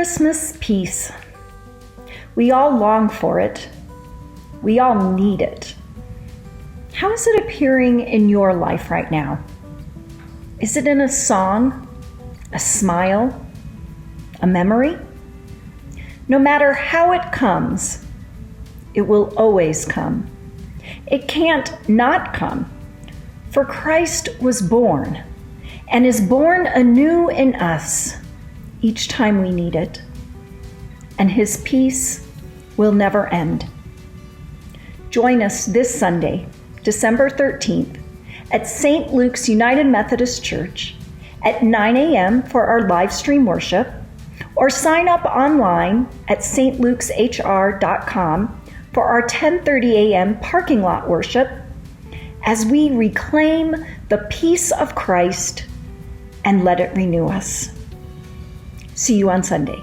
Christmas peace. We all long for it. We all need it. How is it appearing in your life right now? Is it in a song, a smile, a memory? No matter how it comes, it will always come. It can't not come, for Christ was born and is born anew in us each time we need it, and his peace will never end. Join us this Sunday, December 13th, at St. Luke's United Methodist Church at 9 a.m. for our live stream worship, or sign up online at stlukeshr.com for our 10:30 a.m. parking lot worship as we reclaim the peace of Christ and let it renew us. See you on Sunday.